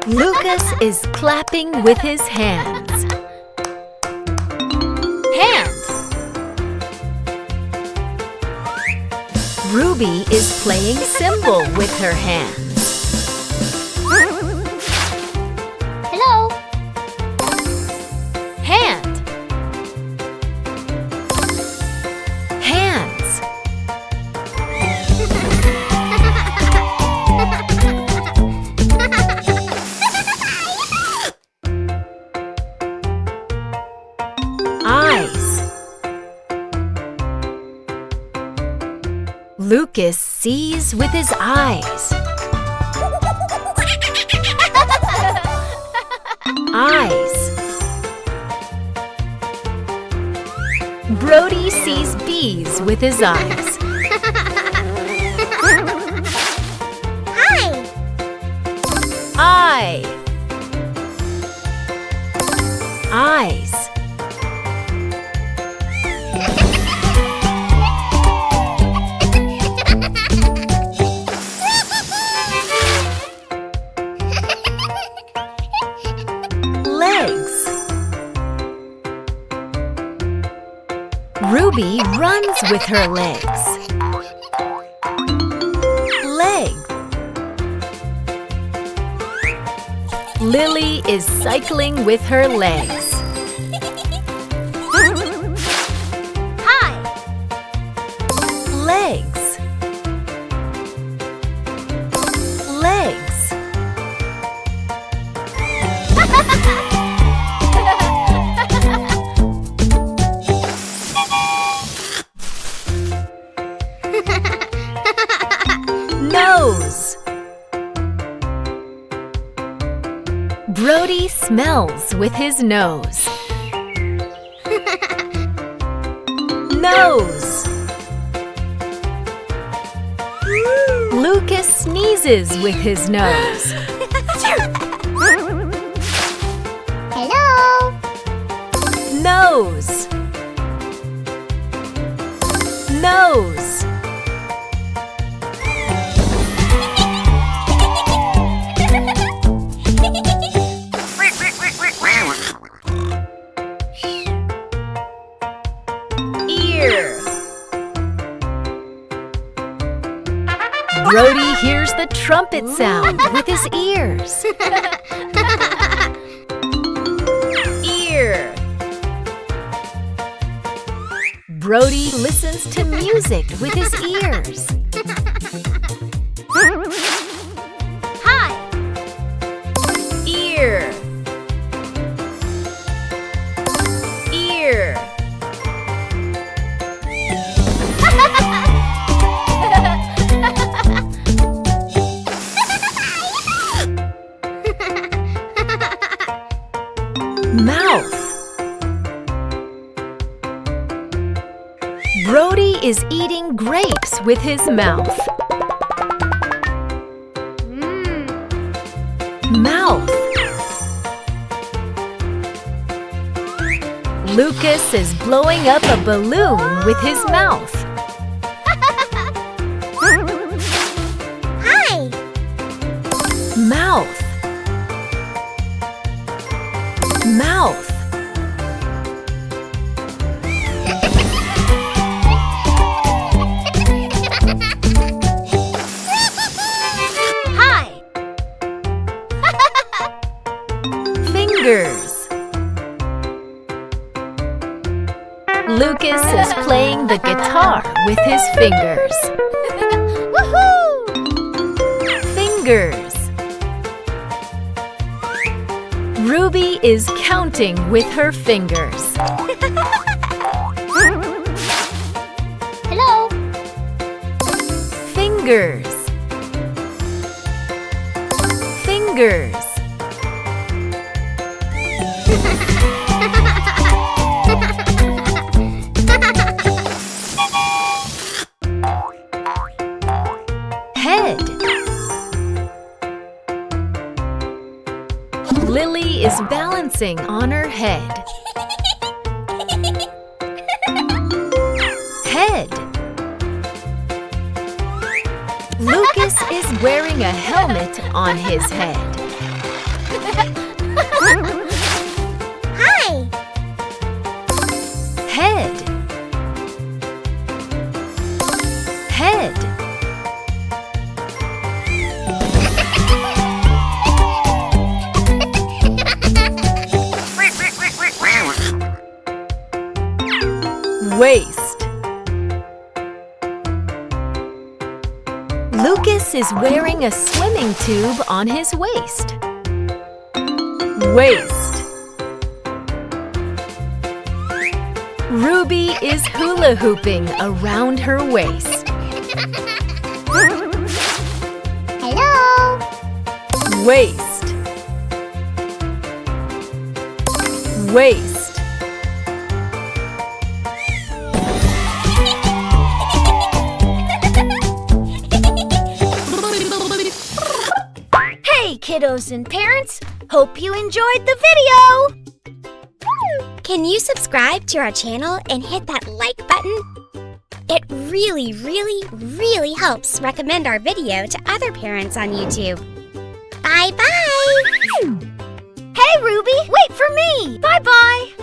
Lucas is clapping with his hands. Hands. Ruby is playing cymbal with her hands. Hello. Hand. Hands. Eyes. Lucas sees with his eyes. Eyes. Brody sees bees with his eyes. Hi. Eye. Eyes. Legs. Ruby runs with her legs. Leg. Lily is cycling with her legs. Hi. Legs. Legs. Nose. Brody smells with his nose. Nose. Lucas sneezes with his nose. Hello. Nose. Nose. Ear. Brody hears the trumpet sound with his ears. Ear. Brody listens to music with his ears. Hi. Ear. Ear. Mouth. Brody is eating grapes with his mouth. Mouth. Lucas is blowing up a balloon with his mouth. Hi. Mouth. Mouth. Hi. Fingers. Lucas is playing the guitar with his fingers. Woohoo! Fingers. Ruby is counting with her fingers. Hello. Fingers. Fingers. Head. Lily is balancing on her head. Head. Lucas is wearing a helmet on his head. Hi. Head. Head. Waist. Lucas is wearing a swimming tube on his waist. Waist. Ruby is hula hooping around her waist. Hello. Waist. Waist. Hey, kiddos and parents. Hope you enjoyed the video. Can you subscribe to our channel and hit that like button? It really, really, really helps recommend our video to other parents on YouTube. Bye-bye! Hey, Ruby, wait for me! Bye-bye!